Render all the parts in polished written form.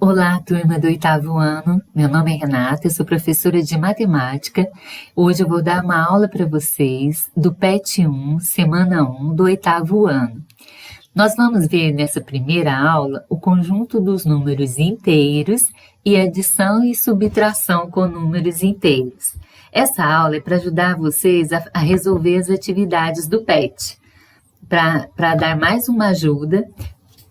Olá, turma do 8º ano. Meu nome é Renata, eu sou professora de matemática. Hoje eu vou dar uma aula para vocês do PET 1, semana 1 do 8º ano. Nós vamos ver nessa primeira aula o conjunto dos números inteiros e adição e subtração com números inteiros. Essa aula é para ajudar vocês a resolver as atividades do PET, para dar mais uma ajuda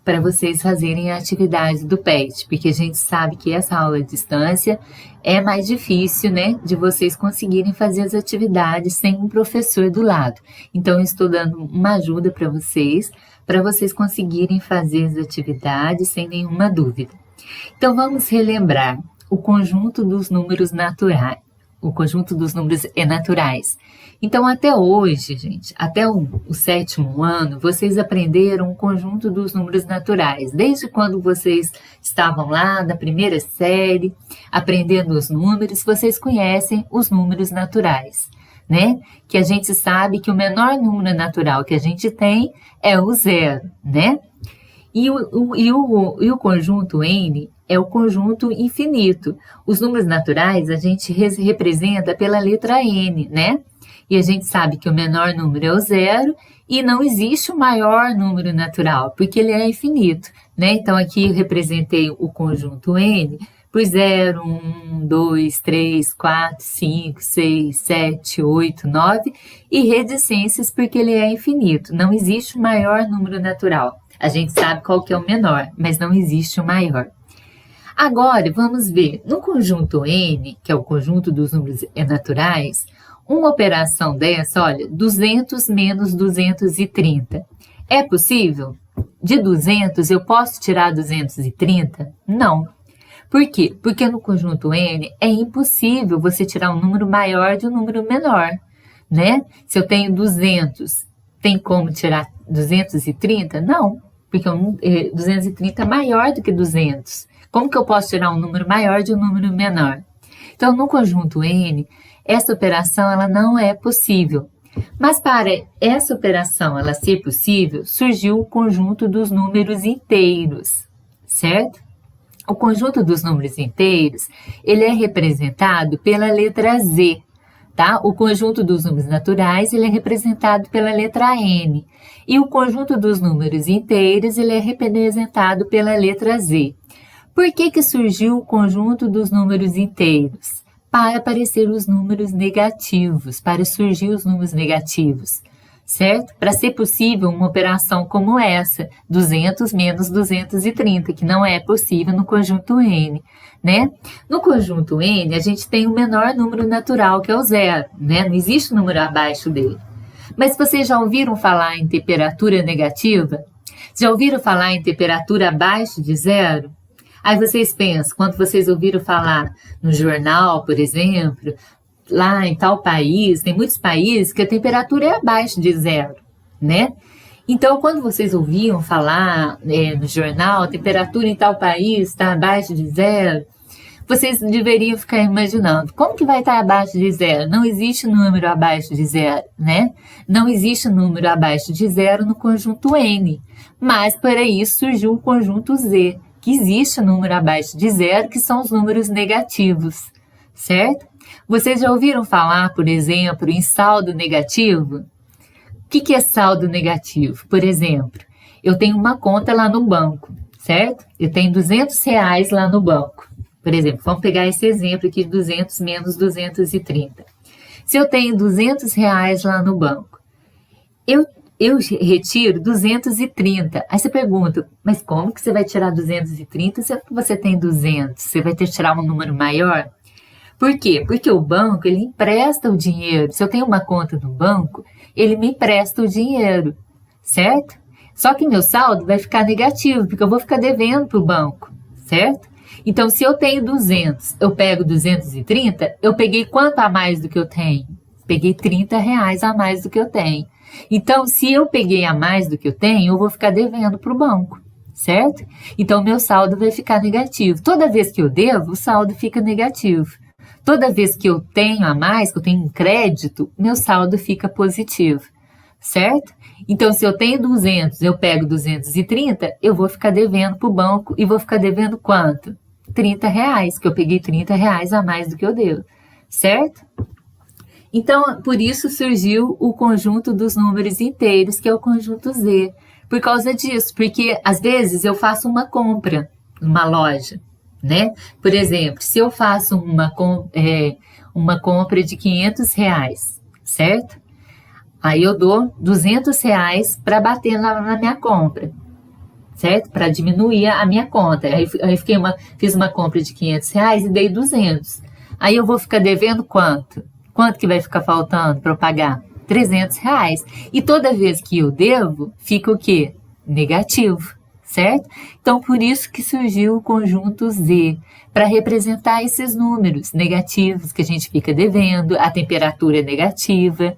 para vocês fazerem a atividade do PET, porque a gente sabe que essa aula à distância é mais difícil, né, de vocês conseguirem fazer as atividades sem um professor do lado. Então, eu estou dando uma ajuda para vocês conseguirem fazer as atividades sem nenhuma dúvida. Então, vamos relembrar o conjunto dos números naturais. O conjunto dos números naturais. Então, até hoje, gente, até o 7º ano, vocês aprenderam o conjunto dos números naturais. Desde quando vocês estavam lá na primeira série, aprendendo os números, vocês conhecem os números naturais, né? Que a gente sabe que o menor número natural que a gente tem é o zero, né? E o conjunto N é o conjunto infinito. Os números naturais a gente representa pela letra N, né? E a gente sabe que o menor número é o zero e não existe o maior número natural, porque ele é infinito, né? Então, aqui eu representei o conjunto N por 0, 1, 2, 3, 4, 5, 6, 7, 8, 9 e reticências porque ele é infinito. Não existe o maior número natural. A gente sabe qual que é o menor, mas não existe o maior. Agora, vamos ver, no conjunto N, que é o conjunto dos números naturais, uma operação dessa, olha, 200 menos 230. É possível? De 200 eu posso tirar 230? Não. Por quê? Porque no conjunto N é impossível você tirar um número maior de um número menor, né? Se eu tenho 200, tem como tirar 230? Não, porque 230 é maior do que 200. Como que eu posso tirar um número maior de um número menor? Então, no conjunto N, essa operação ela não é possível. Mas para essa operação ela ser possível, surgiu o conjunto dos números inteiros, certo? O conjunto dos números inteiros, ele é representado pela letra Z, tá? O conjunto dos números naturais, ele é representado pela letra N. E o conjunto dos números inteiros, ele é representado pela letra Z. Por que surgiu o conjunto dos números inteiros? Para aparecer os números negativos, para surgir os números negativos, certo? Para ser possível uma operação como essa, 200 menos 230, que não é possível no conjunto N, né? No conjunto N, a gente tem o menor número natural, que é o zero, né? Não existe número abaixo dele. Mas vocês já ouviram falar em temperatura negativa? Já ouviram falar em temperatura abaixo de zero? Aí vocês pensam, quando vocês ouviram falar no jornal, por exemplo, lá em tal país, tem muitos países que a temperatura é abaixo de zero, né? Então, quando vocês ouviam falar no jornal, a temperatura em tal país está abaixo de zero, vocês deveriam ficar imaginando, como que vai estar abaixo de zero? Não existe número abaixo de zero, né? Não existe número abaixo de zero no conjunto N, mas para isso surgiu o conjunto Z, que existe um número abaixo de zero, que são os números negativos, certo? Vocês já ouviram falar, por exemplo, em saldo negativo? O que é saldo negativo? Por exemplo, eu tenho uma conta lá no banco, certo? Eu tenho R$200 lá no banco. Por exemplo, vamos pegar esse exemplo aqui de 200 menos 230. Se eu tenho R$200 lá no banco, eu retiro 230. Aí você pergunta, mas como que você vai tirar 230 se você tem 200? Você vai ter que tirar um número maior? Por quê? Porque o banco, ele empresta o dinheiro. Se eu tenho uma conta no banco, ele me empresta o dinheiro, certo? Só que meu saldo vai ficar negativo, porque eu vou ficar devendo para o banco, certo? Então, se eu tenho 200, eu pego 230, eu peguei quanto a mais do que eu tenho? Peguei R$30 a mais do que eu tenho. Então, se eu peguei a mais do que eu tenho, eu vou ficar devendo para o banco, certo? Então, meu saldo vai ficar negativo. Toda vez que eu devo, o saldo fica negativo. Toda vez que eu tenho a mais, que eu tenho um crédito, meu saldo fica positivo, certo? Então, se eu tenho 200, eu pego 230, eu vou ficar devendo para o banco e vou ficar devendo quanto? R$30, que eu peguei R$30 a mais do que eu devo, certo? Então, por isso surgiu o conjunto dos números inteiros, que é o conjunto Z. Por causa disso, porque às vezes eu faço uma compra numa loja, né? Por exemplo, se eu faço uma compra de R$500, certo? Aí eu dou R$200 para bater na minha compra, certo? Para diminuir a minha conta. Aí fiz uma compra de R$500 e dei 200. Aí eu vou ficar devendo quanto? Quanto que vai ficar faltando para eu pagar? R$300. E toda vez que eu devo, fica o quê? Negativo, certo? Então, por isso que surgiu o conjunto Z, para representar esses números negativos que a gente fica devendo, a temperatura é negativa,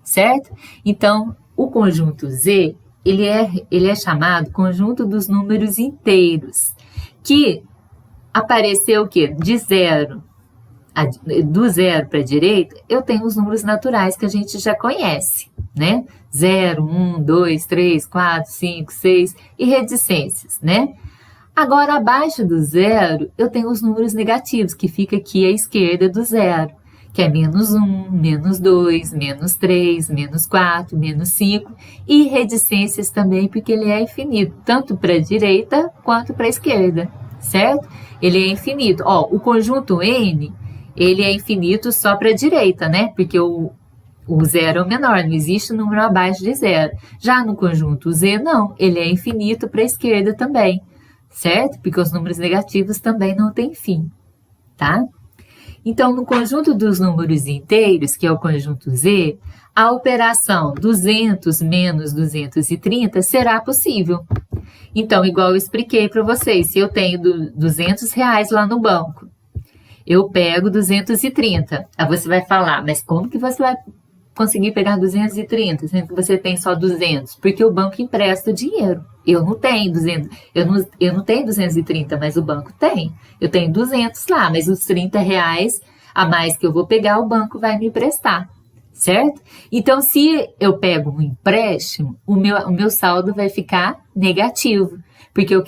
certo? Então, o conjunto Z, ele é chamado conjunto dos números inteiros, que apareceu o quê? De zero. Do zero para a direita, eu tenho os números naturais que a gente já conhece, né? 0, 1, 2, 3, 4, 5, 6 e reticências, né? Agora, abaixo do zero, eu tenho os números negativos, que fica aqui à esquerda do zero, que é menos 1, menos 2, menos 3, menos 4, menos 5 e reticências também, porque ele é infinito, tanto para a direita quanto para a esquerda, certo? Ele é infinito. Ó, o conjunto N, ele é infinito só para a direita, né? Porque o zero é o menor, não existe número abaixo de zero. Já no conjunto Z, não, ele é infinito para a esquerda também, certo? Porque os números negativos também não têm fim, tá? Então, no conjunto dos números inteiros, que é o conjunto Z, a operação 200 menos 230 será possível. Então, igual eu expliquei para vocês, se eu tenho R$200 lá no banco, eu pego 230. Aí você vai falar, mas como que você vai conseguir pegar 230, sendo que você tem só 200? Porque o banco empresta dinheiro. Eu não tenho 200, eu não tenho 230, mas o banco tem. Eu tenho 200 lá, mas os R$30 a mais que eu vou pegar, o banco vai me emprestar, certo? Então, se eu pego um empréstimo, o meu saldo vai ficar negativo. Porque eu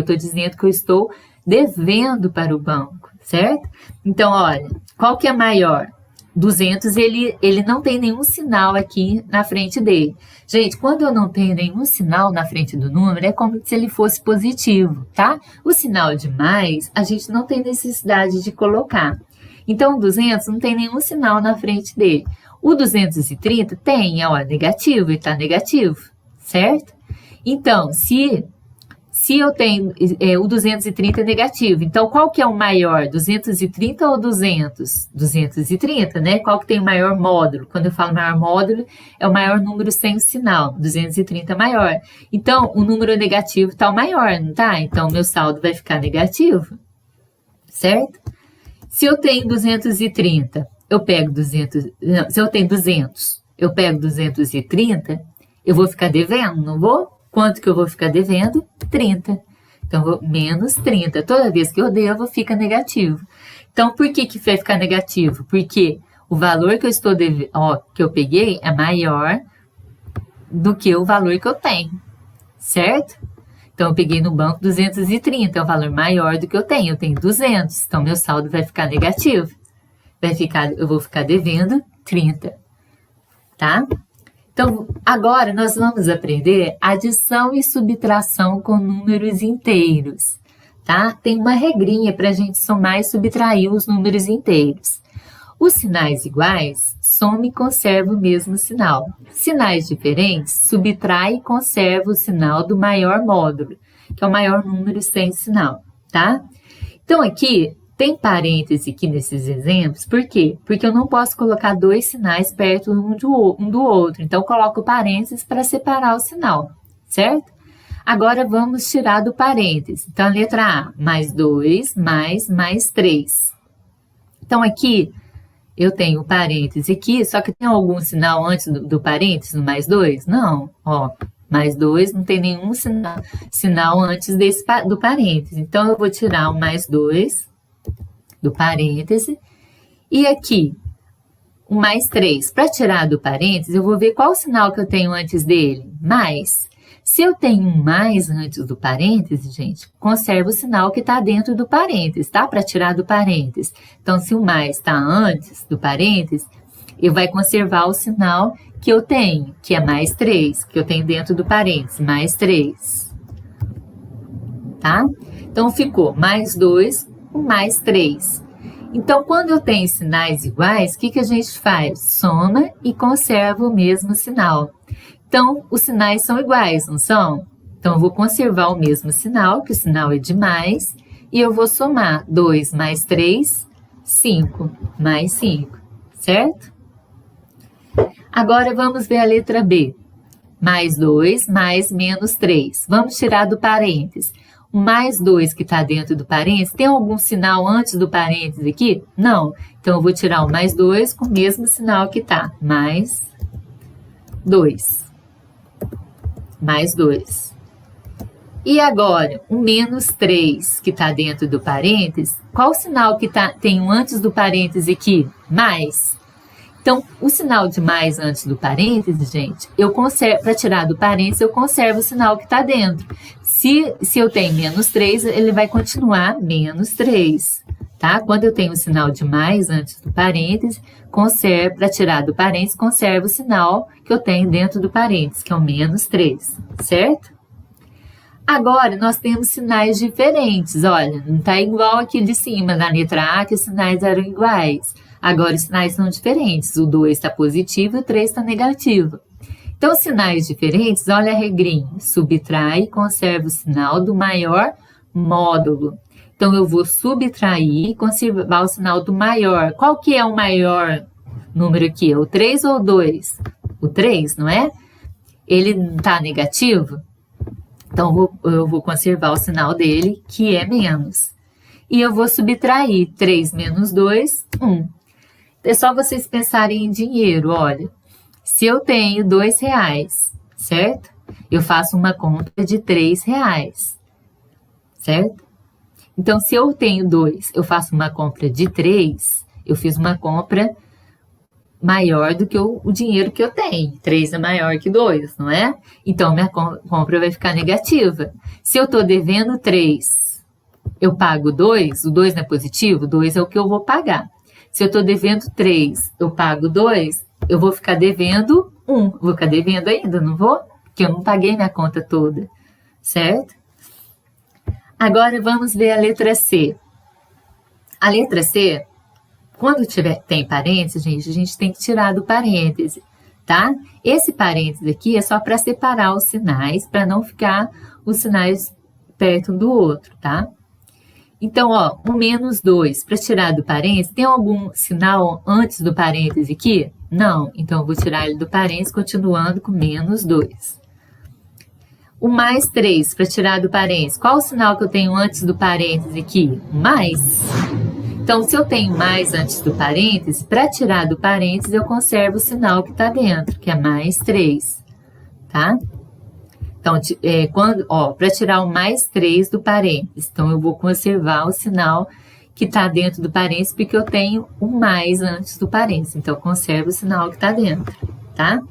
estou dizendo que eu estou devendo para o banco, certo? Então, olha, qual que é maior? 200, ele não tem nenhum sinal aqui na frente dele. Gente, quando eu não tenho nenhum sinal na frente do número, é como se ele fosse positivo, tá? O sinal de mais, a gente não tem necessidade de colocar. Então, o 200 não tem nenhum sinal na frente dele. O 230 tem, ó, negativo, ele está negativo, certo? Então, se eu tenho o 230 é negativo, então qual que é o maior, 230 ou 200? 230, né? Qual que tem o maior módulo? Quando eu falo maior módulo, é o maior número sem o sinal, 230 é maior. Então, o número negativo está o maior, não tá? Então, o meu saldo vai ficar negativo, certo? Se eu tenho 230, eu pego 200, não, se eu tenho 200, eu pego 230, eu vou ficar devendo, não vou? Quanto que eu vou ficar devendo? 30. Então, vou menos 30. Toda vez que eu devo, fica negativo. Então, por que vai ficar negativo? Porque o valor que eu estou devendo, que eu peguei é maior do que o valor que eu tenho, certo? Então, eu peguei no banco 230, é um valor maior do que eu tenho. Eu tenho 200, então meu saldo vai ficar negativo. Eu vou ficar devendo 30, tá? Então, agora nós vamos aprender adição e subtração com números inteiros, tá? Tem uma regrinha para a gente somar e subtrair os números inteiros. Os sinais iguais, soma e conserva o mesmo sinal. Sinais diferentes, subtrai e conserva o sinal do maior módulo, que é o maior número sem sinal, tá? Então, aqui tem parêntese aqui nesses exemplos, por quê? Porque eu não posso colocar dois sinais perto um do outro, então eu coloco parênteses para separar o sinal, certo? Agora vamos tirar do parêntese. Então, a letra A, mais 2, mais 3. Então, aqui eu tenho parêntese aqui, só que tem algum sinal antes do parêntese, no mais 2? Não, ó, mais 2 não tem nenhum sinal antes do parêntese. Então, eu vou tirar o mais 2 do parêntese, e aqui, o mais 3. Para tirar do parêntese, eu vou ver qual sinal que eu tenho antes dele, mais. Se eu tenho um mais antes do parêntese, gente, conserva o sinal que está dentro do parêntese, tá? Para tirar do parêntese. Então, se o mais está antes do parêntese, eu vai conservar o sinal que eu tenho, que é mais 3, que eu tenho dentro do parêntese, mais 3. Tá? Então, ficou mais 2 com mais 3. Então, quando eu tenho sinais iguais, o que a gente faz? Soma e conserva o mesmo sinal. Então, os sinais são iguais, não são? Então, eu vou conservar o mesmo sinal, que o sinal é de mais, e eu vou somar 2 mais 3, 5, mais 5, certo? Agora, vamos ver a letra B. Mais 2, mais menos 3. Vamos tirar do parênteses. O mais 2 que está dentro do parênteses, tem algum sinal antes do parênteses aqui? Não. Então, eu vou tirar o mais 2 com o mesmo sinal que está. Mais 2. Mais 2. E agora, o menos 3 que está dentro do parênteses, qual o sinal que tem antes do parênteses aqui? Mais. Então, o sinal de mais antes do parênteses, gente, eu conservo, para tirar do parênteses, eu conservo o sinal que está dentro. Se eu tenho menos 3, ele vai continuar menos 3, tá? Quando eu tenho o sinal de mais antes do parênteses, para tirar do parênteses, conservo o sinal que eu tenho dentro do parênteses, que é o menos 3, certo? Agora, nós temos sinais diferentes, olha, não está igual aqui de cima, na letra A, que os sinais eram iguais. Agora, os sinais são diferentes, o 2 está positivo e o 3 está negativo. Então, sinais diferentes, olha a regrinha, subtrai e conserva o sinal do maior módulo. Então, eu vou subtrair e conservar o sinal do maior. Qual que é o maior número aqui? O 3 ou o 2? O 3, não é? Ele está negativo? Então, eu vou conservar o sinal dele, que é menos. E eu vou subtrair 3 menos 2, 1. É só vocês pensarem em dinheiro, olha. Se eu tenho R$2, certo? Eu faço uma compra de R$3, certo? Então, se eu tenho 2, eu faço uma compra de 3, eu fiz uma compra maior do que o dinheiro que eu tenho. 3 é maior que 2, não é? Então, minha compra vai ficar negativa. Se eu estou devendo 3, eu pago 2, o 2 não é positivo, 2 é o que eu vou pagar. Se eu estou devendo 3, eu pago 2, eu vou ficar devendo 1. Vou ficar devendo ainda, não vou? Porque eu não paguei minha conta toda, certo? Agora, vamos ver a letra C. A letra C, quando tem parênteses, gente, a gente tem que tirar do parêntese, tá? Esse parêntese aqui é só para separar os sinais, para não ficar os sinais perto um do outro, tá? Então, ó, o menos 2, para tirar do parêntese, tem algum sinal antes do parêntese aqui? Não, então eu vou tirar ele do parêntese, continuando com menos 2. O mais 3, para tirar do parêntese, qual o sinal que eu tenho antes do parêntese aqui? Mais. Então, se eu tenho mais antes do parêntese, para tirar do parêntese, eu conservo o sinal que está dentro, que é mais 3, tá? Então, para tirar o mais 3 do parênteses, então eu vou conservar o sinal que está dentro do parênteses, porque eu tenho o mais antes do parênteses. Então, eu conservo o sinal que está dentro, tá?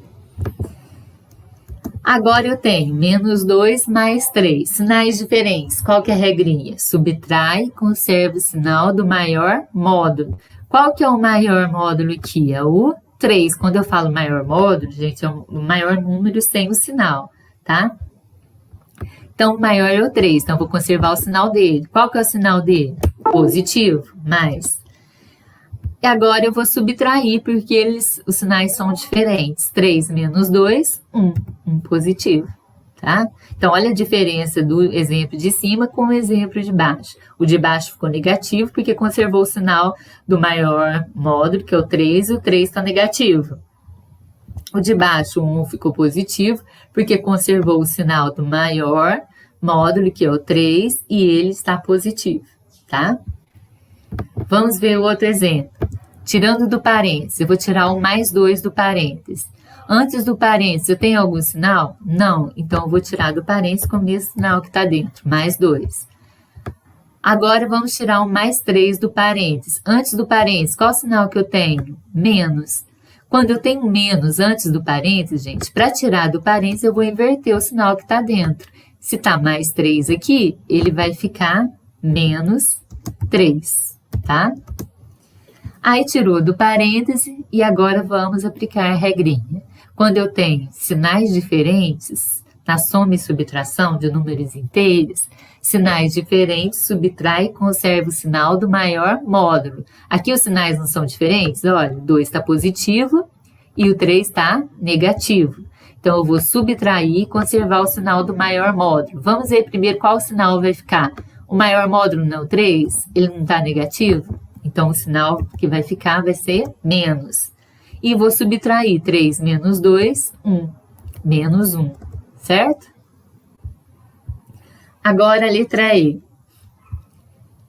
Agora eu tenho menos 2 mais 3, sinais diferentes. Qual que é a regrinha? Subtrai e conserva o sinal do maior módulo. Qual que é o maior módulo aqui? É o 3. Quando eu falo maior módulo, gente, é o maior número sem o sinal, tá? Então, o maior é o 3, então eu vou conservar o sinal dele. Qual que é o sinal dele? Positivo, mais. E agora eu vou subtrair, porque os sinais são diferentes. 3 menos 2, 1. 1 positivo, tá? Então, olha a diferença do exemplo de cima com o exemplo de baixo. O de baixo ficou negativo, porque conservou o sinal do maior módulo, que é o 3, e o 3 está negativo. O de baixo, o 1 ficou positivo, porque conservou o sinal do maior módulo, que é o 3, e ele está positivo, tá? Vamos ver o outro exemplo. Tirando do parênteses, eu vou tirar o mais 2 do parênteses. Antes do parênteses, eu tenho algum sinal? Não. Então, eu vou tirar do parênteses com o mesmo sinal que está dentro, mais 2. Agora, vamos tirar o mais 3 do parênteses. Antes do parênteses, qual sinal que eu tenho? Menos. Quando eu tenho menos antes do parênteses, gente, para tirar do parênteses, eu vou inverter o sinal que está dentro. Se está mais 3 aqui, ele vai ficar menos 3, tá? Aí tirou do parêntese e agora vamos aplicar a regrinha. Quando eu tenho sinais diferentes, na soma e subtração de números inteiros, sinais diferentes, subtrai e conserva o sinal do maior módulo. Aqui os sinais não são diferentes, olha, o 2 está positivo e o 3 está negativo. Então, eu vou subtrair e conservar o sinal do maior módulo. Vamos ver primeiro qual sinal vai ficar. O maior módulo não é o 3, ele não está negativo? Então, o sinal que vai ficar vai ser menos. E vou subtrair 3 menos 2, 1. Menos 1, certo? Agora a letra E.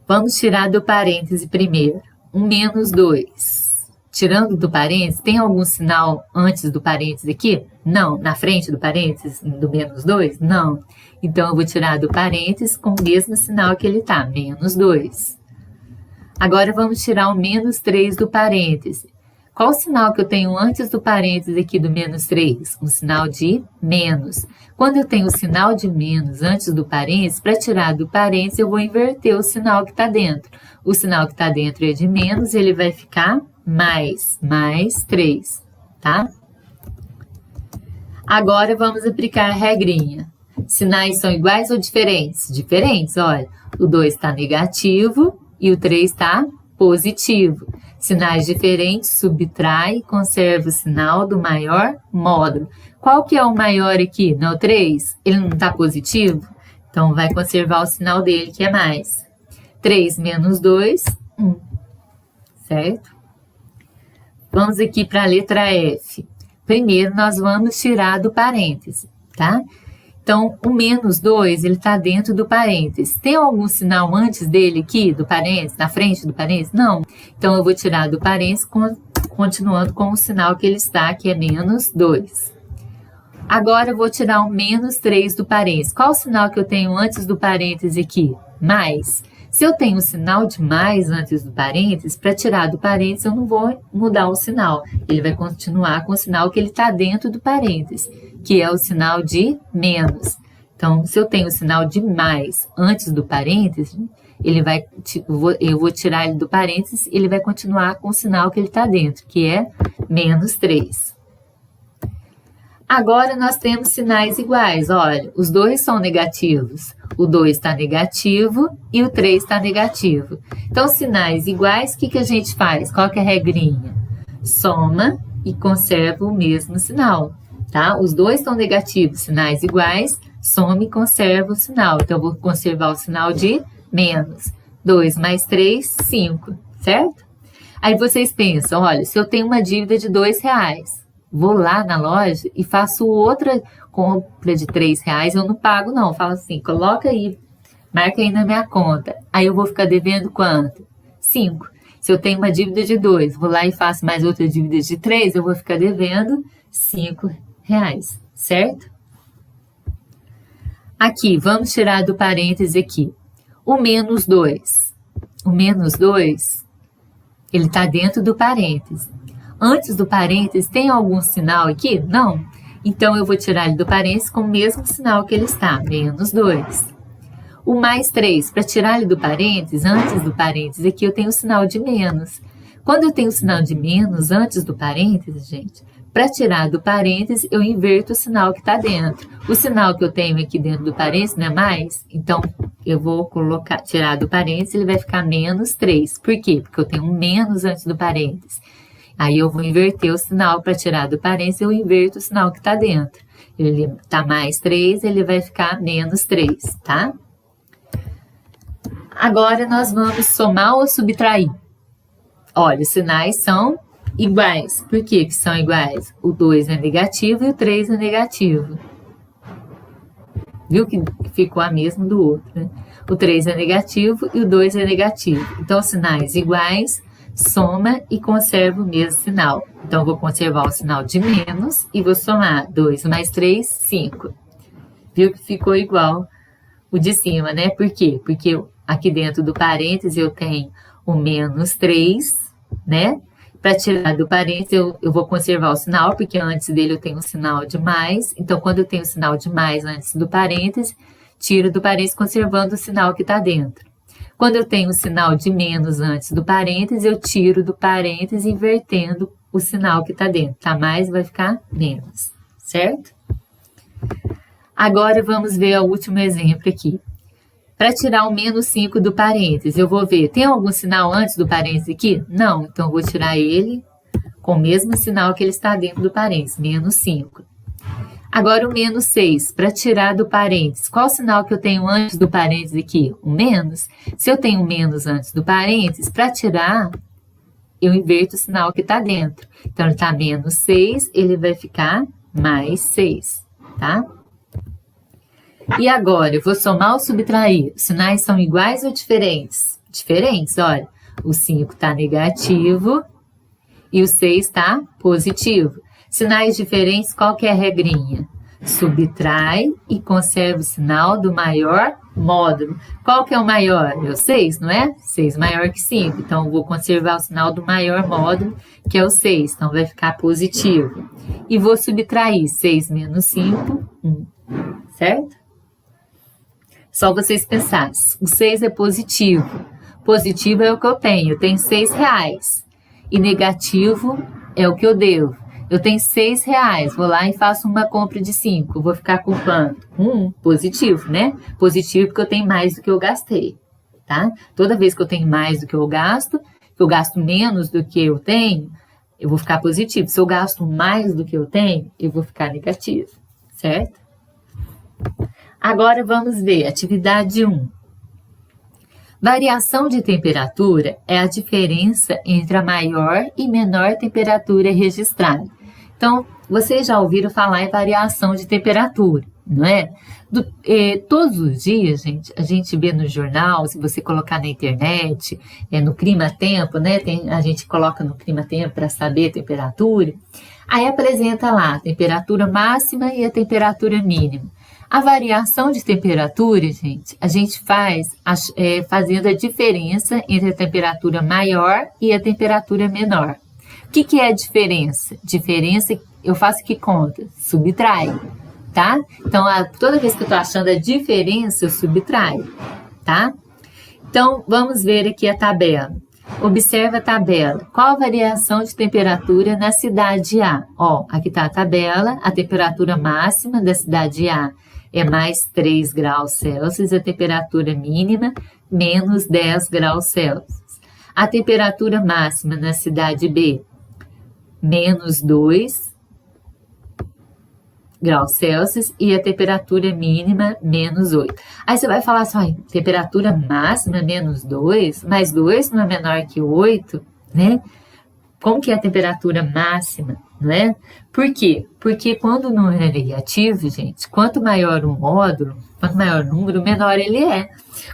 Vamos tirar do parêntese primeiro. 1 menos 2. Tirando do parêntese, tem algum sinal antes do parêntese aqui? Não. Na frente do parêntese, do menos 2? Não. Então, eu vou tirar do parêntese com o mesmo sinal que ele está, menos 2. Agora, vamos tirar o menos 3 do parêntese. Qual o sinal que eu tenho antes do parêntese aqui do menos 3? Um sinal de menos. Quando eu tenho o sinal de menos antes do parêntese, para tirar do parêntese, eu vou inverter o sinal que está dentro. O sinal que está dentro é de menos, ele vai ficar mais 3, tá? Agora, vamos aplicar a regrinha. Sinais são iguais ou diferentes? Diferentes, olha. O 2 está negativo e o 3 está positivo. Sinais diferentes, subtrai e conserva o sinal do maior módulo. Qual que é o maior aqui? Não, o 3? Ele não está positivo? Então, vai conservar o sinal dele, que é mais. 3 menos 2, 1. Certo? Vamos aqui para a letra F. Primeiro, nós vamos tirar do parêntese, tá? Então, o menos 2, ele está dentro do parêntese. Tem algum sinal antes dele aqui, do parêntese, na frente do parêntese? Não. Então, eu vou tirar do parêntese, continuando com o sinal que ele está, que é menos 2. Agora, eu vou tirar o menos 3 do parêntese. Qual o sinal que eu tenho antes do parêntese aqui? Mais. Se eu tenho o sinal de mais antes do parêntese, para tirar do parêntese, eu não vou mudar o sinal. Ele vai continuar com o sinal que ele está dentro do parêntese, que é o sinal de menos. Então, se eu tenho o sinal de mais antes do parêntese, eu vou tirar ele do parêntese, ele vai continuar com o sinal que ele está dentro, que é menos 3. Agora, nós temos sinais iguais. Olha, os dois são negativos. O 2 está negativo e o 3 está negativo. Então, sinais iguais, o que a gente faz? Qual que é a regrinha? Soma e conserva o mesmo sinal, tá? Os dois estão negativos, sinais iguais, soma e conserva o sinal. Então, eu vou conservar o sinal de menos. 2 mais 3, 5, certo? Aí vocês pensam, olha, se eu tenho uma dívida de R$2, vou lá na loja e faço outra compra de R$3, eu não pago não, eu falo assim, coloca aí, marca aí na minha conta, aí eu vou ficar devendo quanto? 5. Se eu tenho uma dívida de 2, vou lá e faço mais outra dívida de 3, eu vou ficar devendo R$5, certo? Aqui, vamos tirar do parêntese aqui, o menos 2. O menos 2, ele está dentro do parêntese. Antes do parêntese, tem algum sinal aqui? Não. Então, eu vou tirar ele do parêntese com o mesmo sinal que ele está, menos 2. O mais 3, para tirar ele do parêntese, antes do parêntese, aqui eu tenho o sinal de menos. Quando eu tenho o sinal de menos antes do parêntese, gente, para tirar do parêntese, eu inverto o sinal que está dentro. O sinal que eu tenho aqui dentro do parêntese não é mais, então eu vou tirar do parêntese, ele vai ficar menos 3. Por quê? Porque eu tenho um menos antes do parêntese. Aí eu vou inverter o sinal para tirar do parêntese, eu inverto o sinal que está dentro. Ele está mais 3, ele vai ficar menos 3, tá? Agora nós vamos somar ou subtrair. Olha, os sinais são iguais. Por que que são iguais? O 2 é negativo e o 3 é negativo. Viu que ficou a mesma do outro, né? O 3 é negativo e o 2 é negativo. Então, sinais iguais, soma e conserva o mesmo sinal. Então, eu vou conservar o sinal de menos e vou somar 2 mais 3, 5. Viu que ficou igual o de cima, né? Por quê? Porque aqui dentro do parêntese eu tenho o menos 3, né? Para tirar do parênteses, eu vou conservar o sinal, porque antes dele eu tenho um sinal de mais. Então, quando eu tenho o sinal de mais antes do parênteses, tiro do parênteses conservando o sinal que está dentro. Quando eu tenho o sinal de menos antes do parênteses, eu tiro do parênteses invertendo o sinal que está dentro. Tá mais, vai ficar menos, certo? Agora vamos ver o último exemplo aqui. Para tirar o menos 5 do parênteses, eu vou ver, tem algum sinal antes do parênteses aqui? Não, então eu vou tirar ele com o mesmo sinal que ele está dentro do parênteses, menos 5. Agora o menos 6, para tirar do parênteses, qual sinal que eu tenho antes do parênteses aqui? O menos. Se eu tenho menos antes do parênteses, para tirar, eu inverto o sinal que está dentro. Então, ele está menos 6, ele vai ficar mais 6, tá? E agora, eu vou somar ou subtrair? Os sinais são iguais ou diferentes? Diferentes, olha. O 5 está negativo e o 6 está positivo. Sinais diferentes, qual que é a regrinha? Subtrai e conserva o sinal do maior módulo. Qual que é o maior? É o 6, não é? 6 maior que 5. Então, eu vou conservar o sinal do maior módulo, que é o 6. Então, vai ficar positivo. E vou subtrair 6 menos 5, 1. Certo? Só vocês pensarem, o 6 é positivo. Positivo é o que eu tenho 6 reais. E negativo é o que eu devo. Eu tenho 6 reais, vou lá e faço uma compra de 5. Vou ficar com quanto? Positivo, né? Positivo porque eu tenho mais do que eu gastei, tá? Toda vez que eu tenho mais do que eu gasto menos do que eu tenho, eu vou ficar positivo. Se eu gasto mais do que eu tenho, eu vou ficar negativo, certo? Agora vamos ver, atividade 1. Variação de temperatura é a diferença entre a maior e menor temperatura registrada. Então, vocês já ouviram falar em variação de temperatura, não é? Todos os dias, gente, a gente vê no jornal, se você colocar na internet, no clima-tempo, né? A gente coloca no clima-tempo para saber a temperatura. Aí apresenta lá a temperatura máxima e a temperatura mínima. A variação de temperatura, gente, a gente faz fazendo a diferença entre a temperatura maior e a temperatura menor. O que é a diferença? Diferença, eu faço que conta? Subtrai, tá? Então, toda vez que eu estou achando a diferença, eu subtraio, tá? Então, vamos ver aqui a tabela. Observa a tabela. Qual a variação de temperatura na cidade A? Ó, aqui está a tabela, a temperatura máxima da cidade A é mais 3 graus Celsius, a temperatura mínima menos 10 graus Celsius. A temperatura máxima na cidade B, menos 2 graus Celsius e a temperatura mínima menos 8. Aí você vai falar assim, temperatura máxima menos 2, mas 2 não é menor que 8, né? Como que é a temperatura máxima, não é? Por quê? Porque quando o número é negativo, gente, quanto maior o módulo, quanto maior o número, menor ele é.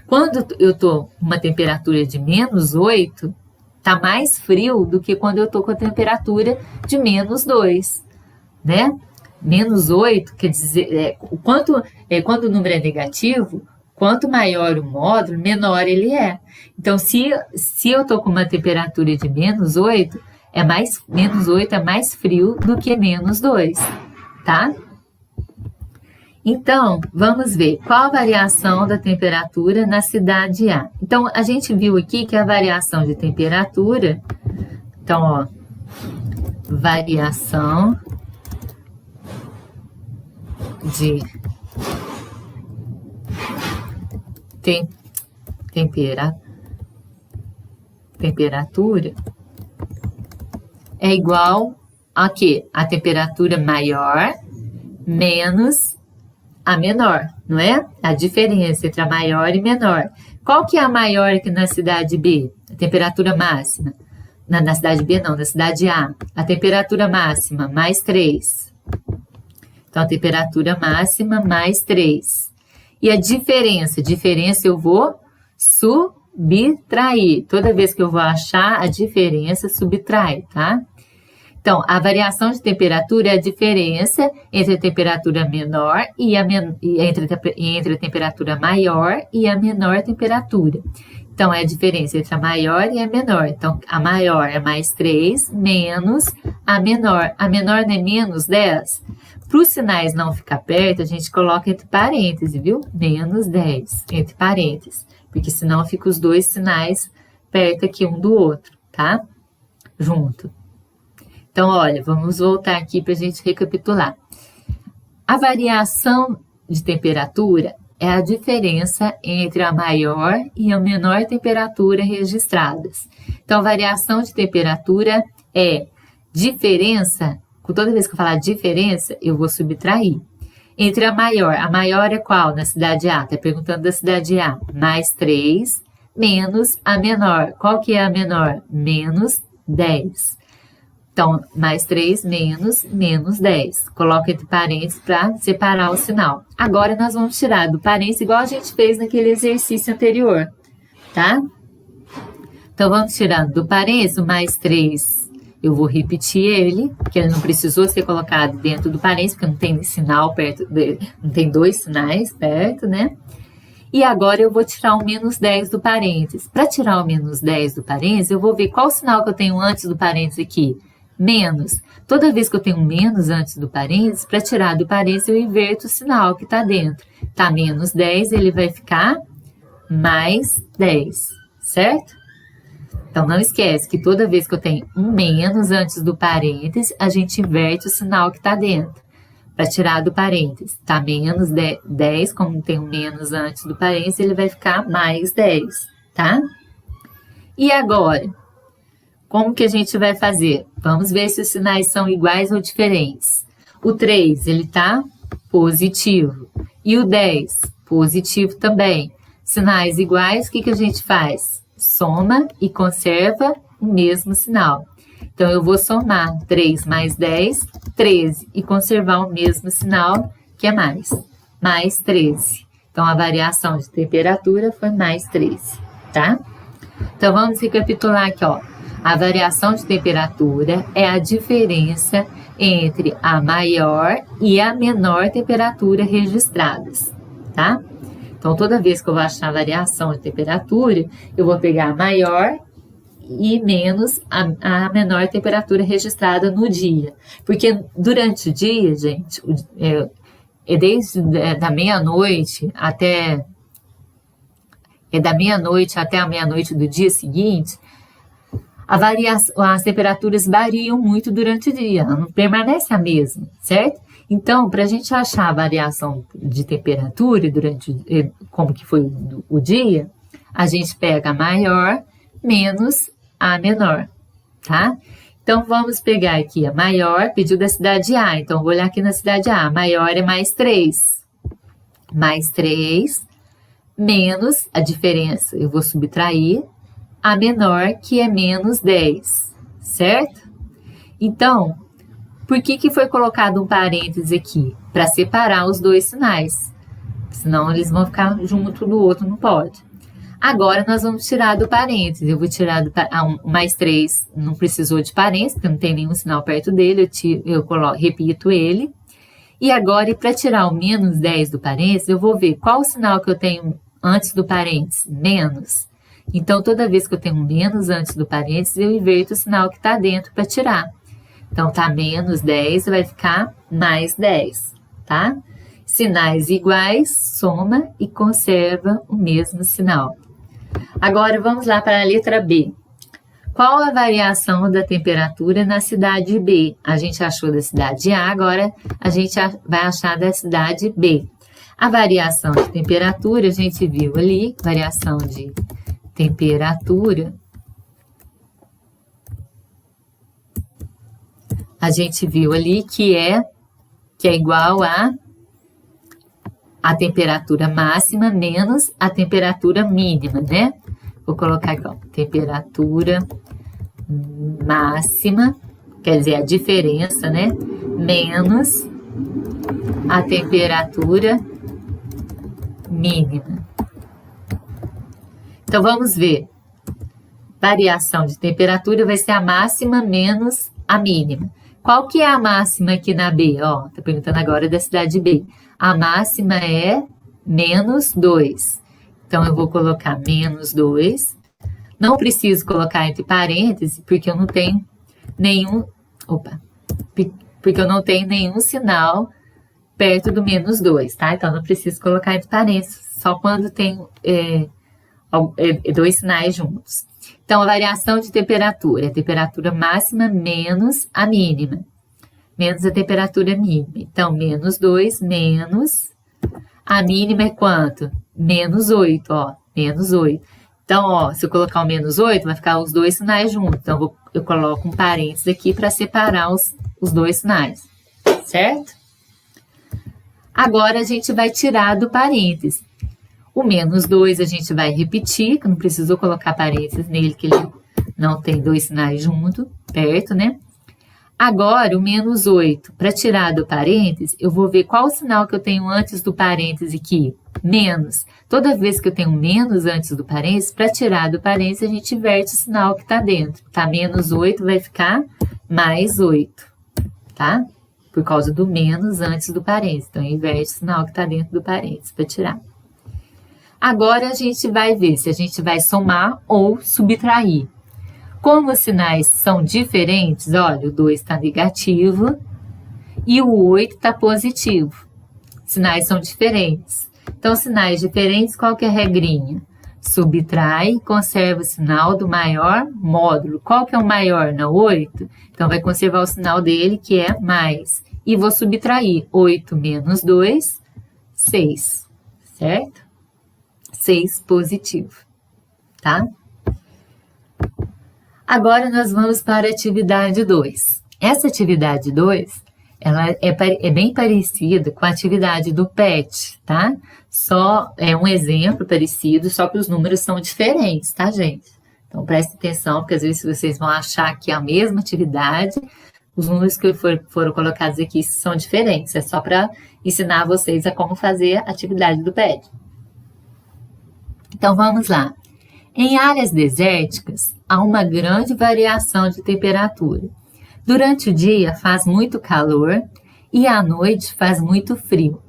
Quando eu estou com uma temperatura de menos 8, está mais frio do que quando eu estou com a temperatura de menos 2, né? Menos 8, quer dizer, quando o número é negativo, quanto maior o módulo, menor ele é. Então, se eu estou com uma temperatura de menos 8, menos 8 é mais frio do que menos 2, tá? Então, vamos ver qual a variação da temperatura na cidade A. Então, a gente viu aqui que a variação de temperatura, então, ó, variação de temperatura é igual a quê? A temperatura maior menos a menor, não é? A diferença entre a maior e menor. Qual que é a maior aqui na cidade B? A temperatura máxima. Na cidade B não, na cidade A. A temperatura máxima mais 3. Então, a temperatura máxima mais 3. E a diferença? Diferença eu vou subtrair. Toda vez que eu vou achar a diferença, subtrai, tá? Então, a variação de temperatura é a diferença entre a temperatura menor e entre a temperatura maior e a menor temperatura. Então, é a diferença entre a maior e a menor. Então, a maior é mais 3, menos a menor. A menor não é menos 10? Para os sinais não ficar perto, a gente coloca entre parênteses, viu? Menos 10, entre parênteses. Porque senão fica os dois sinais perto aqui um do outro, tá? Junto. Então, olha, vamos voltar aqui para a gente recapitular. A variação de temperatura é a diferença entre a maior e a menor temperatura registradas. Então, variação de temperatura é diferença, toda vez que eu falar diferença, eu vou subtrair. Entre a maior é qual na cidade A? Está perguntando da cidade A. Mais 3, menos a menor. Qual que é a menor? Menos 10. Então, mais 3 menos 10. Coloca entre parênteses para separar o sinal. Agora, nós vamos tirar do parênteses igual a gente fez naquele exercício anterior, tá? Então, vamos tirar do parênteses o mais 3. Eu vou repetir ele, porque ele não precisou ser colocado dentro do parênteses, porque não tem sinal perto, não tem dois sinais perto, né? E agora eu vou tirar o menos 10 do parênteses. Para tirar o menos 10 do parênteses, eu vou ver qual sinal que eu tenho antes do parênteses aqui. Menos. Toda vez que eu tenho menos antes do parênteses, para tirar do parênteses, eu inverto o sinal que está dentro. Tá menos 10, ele vai ficar mais 10, certo? Então, não esquece que toda vez que eu tenho um menos antes do parênteses, a gente inverte o sinal que está dentro. Para tirar do parênteses, tá menos 10, como tem um menos antes do parênteses, ele vai ficar mais 10, tá? E agora? Como que a gente vai fazer? Vamos ver se os sinais são iguais ou diferentes. O 3, ele tá positivo. E o 10, positivo também. Sinais iguais, o que a gente faz? Soma e conserva o mesmo sinal. Então, eu vou somar 3 mais 10, 13, e conservar o mesmo sinal, que é mais 13. Então, a variação de temperatura foi mais 13, tá? Então, vamos recapitular aqui, ó. A variação de temperatura é a diferença entre a maior e a menor temperatura registradas, tá? Então, toda vez que eu vou achar a variação de temperatura, eu vou pegar a maior e menos a menor temperatura registrada no dia. Porque durante o dia, gente, desde da meia-noite até a meia-noite do dia seguinte, as temperaturas variam muito durante o dia, não permanece a mesma, certo? Então, para a gente achar a variação de temperatura como que foi o dia, a gente pega a maior menos a menor, tá? Então, vamos pegar aqui a maior, pediu da cidade A, então vou olhar aqui na cidade A, a maior é mais 3. Mais 3 menos a diferença, eu vou subtrair, a menor, que é menos 10, certo? Então, por que foi colocado um parêntese aqui? Para separar os dois sinais, senão eles vão ficar junto do outro, não pode. Agora, nós vamos tirar do parêntese, eu vou tirar o mais 3, não precisou de parêntese, porque não tem nenhum sinal perto dele, repito ele. E agora, para tirar o menos 10 do parêntese, eu vou ver qual o sinal que eu tenho antes do parêntese, menos. Então, toda vez que eu tenho um menos antes do parênteses, eu inverto o sinal que está dentro para tirar. Então, tá menos 10, vai ficar mais 10, tá? Sinais iguais, soma e conserva o mesmo sinal. Agora, vamos lá para a letra B. Qual a variação da temperatura na cidade B? A gente achou da cidade A, agora a gente vai achar da cidade B. A variação de temperatura, a gente viu ali, variação de temperatura, a gente viu ali que é igual a temperatura máxima menos a temperatura mínima, né? Vou colocar aqui, ó, temperatura máxima, quer dizer, a diferença, né? Menos a temperatura mínima. Então, vamos ver. Variação de temperatura vai ser a máxima menos a mínima. Qual que é a máxima aqui na B? Ó, tá perguntando agora da cidade B. A máxima é menos 2. Então, eu vou colocar menos 2. Não preciso colocar entre parênteses, porque eu não tenho nenhum... Opa! Porque eu não tenho nenhum sinal perto do menos 2, tá? Então, não preciso colocar entre parênteses, só quando tem dois sinais juntos. Então, a variação de temperatura é a temperatura máxima menos a mínima. Menos a temperatura mínima. Então, menos 2 menos... A mínima é quanto? Menos 8, ó. Menos 8. Então, ó, se eu colocar o menos 8, vai ficar os dois sinais juntos. Então, eu coloco um parênteses aqui para separar os dois sinais. Certo? Agora, a gente vai tirar do parênteses. O menos 2 a gente vai repetir, que não precisou colocar parênteses nele, que ele não tem dois sinais juntos, perto, né? Agora, o menos 8, para tirar do parênteses, eu vou ver qual o sinal que eu tenho antes do parênteses aqui. Menos. Toda vez que eu tenho menos antes do parênteses, para tirar do parênteses, a gente inverte o sinal que está dentro. Tá? Menos 8 vai ficar mais 8, tá? Por causa do menos antes do parênteses. Então, inverte o sinal que está dentro do parênteses para tirar. Agora, a gente vai ver se a gente vai somar ou subtrair. Como os sinais são diferentes, olha, o 2 está negativo e o 8 está positivo. Sinais são diferentes. Então, sinais diferentes, qual que é a regrinha? Subtrai e conserva o sinal do maior módulo. Qual que é o maior? Não, 8. Então, vai conservar o sinal dele, que é mais. E vou subtrair. 8 menos 2, 6. Certo? 6 positivo. Tá? Agora, nós vamos para a atividade 2. Essa atividade 2, ela é bem parecida com a atividade do PET, tá? Só é um exemplo parecido, só que os números são diferentes, tá, gente? Então, preste atenção, porque às vezes vocês vão achar que é a mesma atividade, os números que foram colocados aqui são diferentes. É só para ensinar vocês a como fazer a atividade do PET. Então, vamos lá. Em áreas desérticas, há uma grande variação de temperatura. Durante o dia faz muito calor e à noite faz muito frio.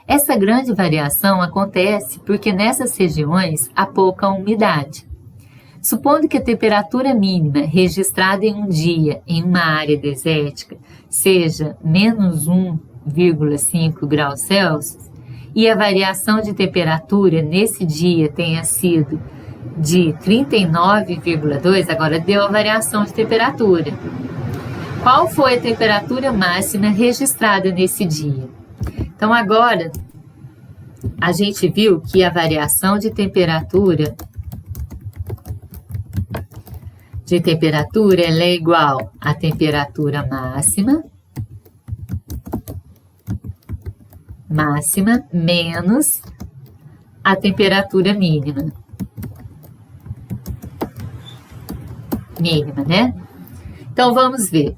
Essa grande variação acontece porque nessas regiões há pouca umidade. Supondo que a temperatura mínima registrada em um dia em uma área desértica seja menos 1,5 graus Celsius e a variação de temperatura nesse dia tenha sido de 39,2, agora deu a variação de temperatura. Qual foi a temperatura máxima registrada nesse dia? Então, agora, a gente viu que a variação de temperatura ela é igual à temperatura máxima menos a temperatura mínima, né? Então, vamos ver.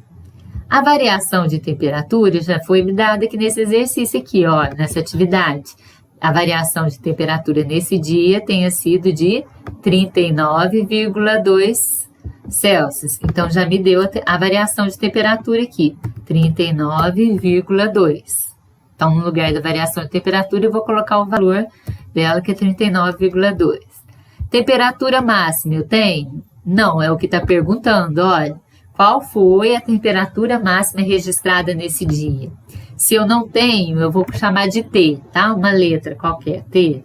A variação de temperatura já foi me dada aqui nesse exercício aqui, ó, nessa atividade. A variação de temperatura nesse dia tenha sido de 39,2 Celsius. Então, já me deu a variação de temperatura aqui, 39,2. Então, no lugar da variação de temperatura, eu vou colocar o valor dela, que é 39,2. Temperatura máxima eu tenho? Não, é o que está perguntando, olha. Qual foi a temperatura máxima registrada nesse dia? Se eu não tenho, eu vou chamar de T, tá? Uma letra qualquer, T.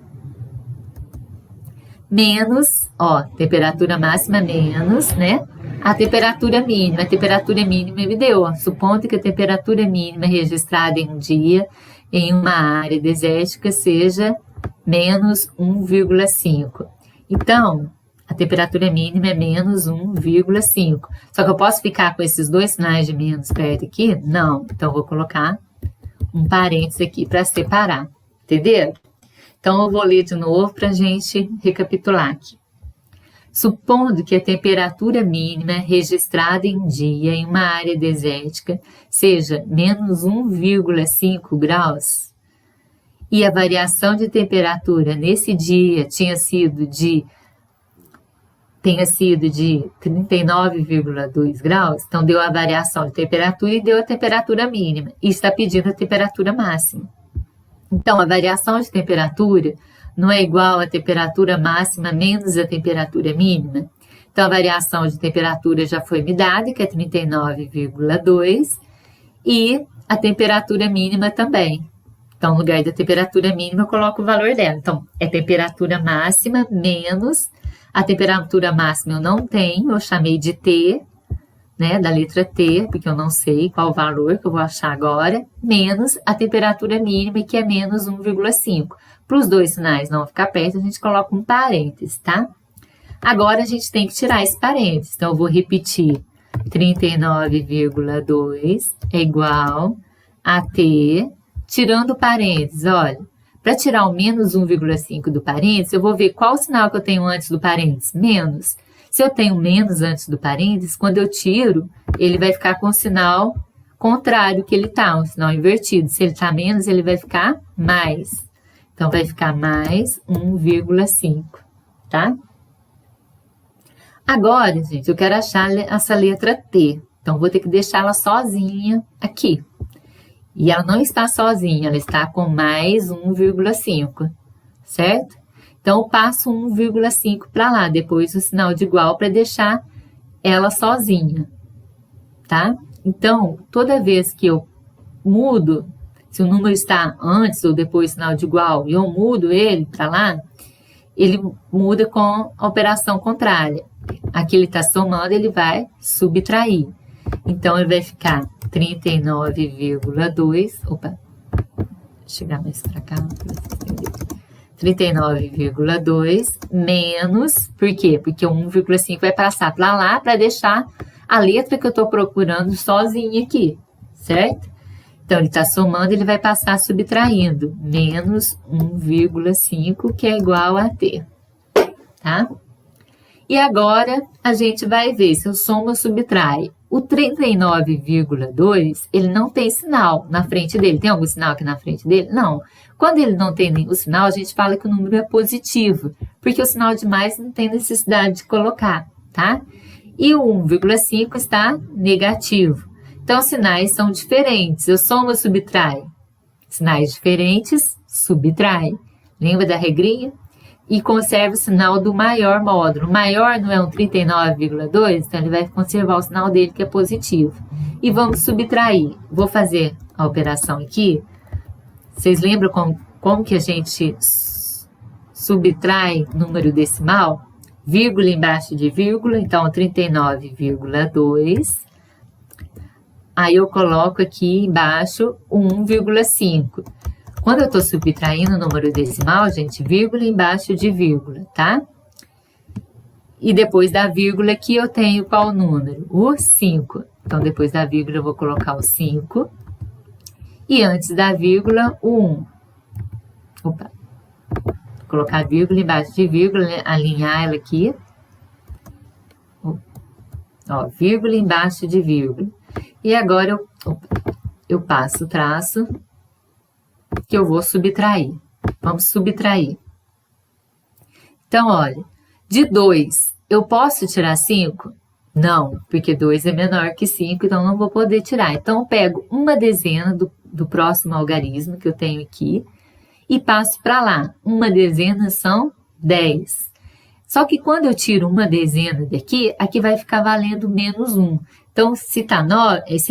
Menos, ó, temperatura máxima menos, né? A temperatura mínima. A temperatura mínima me deu, ó. Supondo que a temperatura mínima registrada em um dia em uma área desértica seja menos 1,5. Então, a temperatura mínima é menos 1,5. Só que eu posso ficar com esses dois sinais de menos perto aqui? Não. Então, eu vou colocar um parênteses aqui para separar. Entenderam? Então, eu vou ler de novo para a gente recapitular aqui. Supondo que a temperatura mínima registrada em dia em uma área desértica seja menos 1,5 graus e a variação de temperatura nesse dia tinha sido de tenha sido de 39,2 graus, então deu a variação de temperatura e deu a temperatura mínima, e está pedindo a temperatura máxima. Então, a variação de temperatura não é igual à temperatura máxima menos a temperatura mínima. Então, a variação de temperatura já foi me dada, que é 39,2, e a temperatura mínima também. Então, no lugar da temperatura mínima, eu coloco o valor dela. Então, é temperatura máxima menos a temperatura máxima eu não tenho, eu chamei de T, né, da letra T, porque eu não sei qual o valor que eu vou achar agora, menos a temperatura mínima, que é menos 1,5. Para os dois sinais não ficar perto, a gente coloca um parênteses, tá? Agora, a gente tem que tirar esse parênteses. Então, eu vou repetir. 39,2 é igual a T, tirando o parênteses, olha. Para tirar o menos 1,5 do parênteses, eu vou ver qual sinal que eu tenho antes do parênteses, menos. Se eu tenho menos antes do parênteses, quando eu tiro, ele vai ficar com o sinal contrário que ele está, um sinal invertido. Se ele está menos, ele vai ficar mais. Então, vai ficar mais 1,5, tá? Agora, gente, eu quero achar essa letra T. Então, vou ter que deixá-la sozinha aqui. E ela não está sozinha, ela está com mais 1,5, certo? Então, eu passo 1,5 para lá, depois o sinal de igual para deixar ela sozinha, tá? Então, toda vez que eu mudo, se o número está antes ou depois do sinal de igual, e eu mudo ele para lá, ele muda com a operação contrária. Aqui ele está somando, ele vai subtrair. Então, ele vai ficar 39,2, opa, vou chegar mais para cá, para vocês entenderem. 39,2 menos, por quê? Porque o 1,5 vai passar para lá para deixar a letra que eu estou procurando sozinha aqui, certo? Então, ele está somando, ele vai passar subtraindo, menos 1,5, que é igual a T, tá? E agora, a gente vai ver se eu somo ou subtrai. O 39,2, ele não tem sinal na frente dele. Tem algum sinal aqui na frente dele? Não. Quando ele não tem nenhum sinal, a gente fala que o número é positivo, porque o sinal de mais não tem necessidade de colocar, tá? E o 1,5 está negativo. Então, os sinais são diferentes. Eu somo ou subtrai? Sinais diferentes, subtrai. Lembra da regrinha? E conserva o sinal do maior módulo. O maior não é um 39,2, então ele vai conservar o sinal dele, que é positivo. E vamos subtrair. Vou fazer a operação aqui. Vocês lembram como que a gente subtrai número decimal? Vírgula embaixo de vírgula, então 39,2. Aí eu coloco aqui embaixo 1,5. Quando eu estou subtraindo o número decimal, gente, vírgula embaixo de vírgula, tá? E depois da vírgula aqui eu tenho qual número? O 5. Então, depois da vírgula eu vou colocar o 5. E antes da vírgula, o 1. Opa. Vou colocar vírgula embaixo de vírgula, alinhar ela aqui. Ó, vírgula embaixo de vírgula. E agora eu passo o traço que eu vou subtrair. Vamos subtrair. Então, olha, de 2, eu posso tirar 5? Não, porque 2 é menor que 5, então não vou poder tirar. Então, eu pego uma dezena do próximo algarismo que eu tenho aqui e passo para lá. Uma dezena são 10. Só que quando eu tiro uma dezena daqui, aqui vai ficar valendo menos 1. Então, se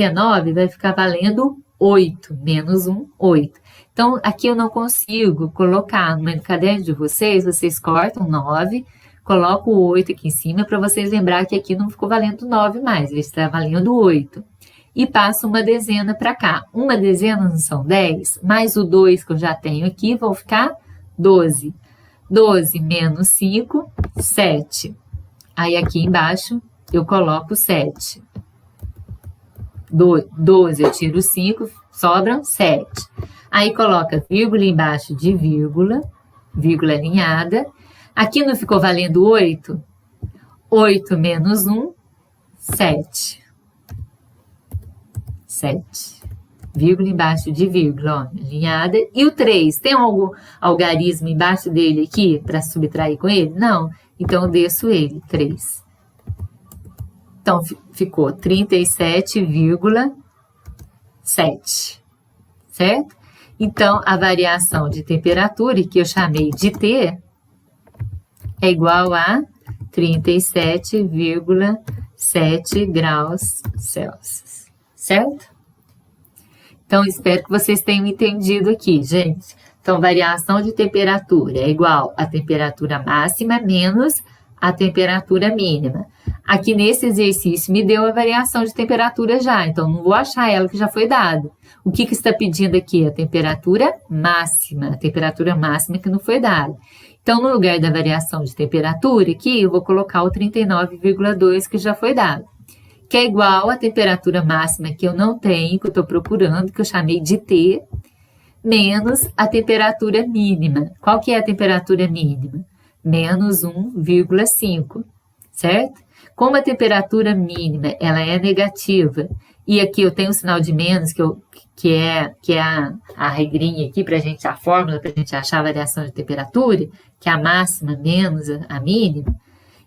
é 9, vai ficar valendo 8. Menos 1, 8. Então, aqui eu não consigo colocar no caderno de vocês cortam 9, colocam o 8 aqui em cima para vocês lembrar que aqui não ficou valendo 9 mais, ele está valendo 8. E passo uma dezena para cá. Uma dezena não são 10, mais o 2 que eu já tenho aqui, vão ficar 12. 12 menos 5, 7. Aí aqui embaixo eu coloco 7. 12 eu tiro 5, sobram 7. Aí coloca vírgula embaixo de vírgula, vírgula alinhada. Aqui não ficou valendo 8? 8 menos 1, 7. 7. vírgula embaixo de vírgula, ó, alinhada. E o 3, tem algum algarismo embaixo dele aqui para subtrair com ele? Não. Então, eu desço ele, 3. Então, ficou 37,7, certo? Então, a variação de temperatura, que eu chamei de T, é igual a 37,7 graus Celsius, certo? Então, espero que vocês tenham entendido aqui, gente. Então, variação de temperatura é igual a temperatura máxima menos a temperatura mínima. Aqui nesse exercício me deu a variação de temperatura já, então não vou achar ela que já foi dada. O que está pedindo aqui? A temperatura máxima que não foi dada. Então, no lugar da variação de temperatura aqui, eu vou colocar o 39,2 que já foi dado, que é igual à temperatura máxima que eu não tenho, que eu estou procurando, que eu chamei de T, menos a temperatura mínima. Qual que é a temperatura mínima? Menos 1,5, certo? Como a temperatura mínima ela é negativa, e aqui eu tenho um sinal de menos, que é a regrinha aqui, a fórmula para a gente achar a variação de temperatura, que é a máxima menos a mínima.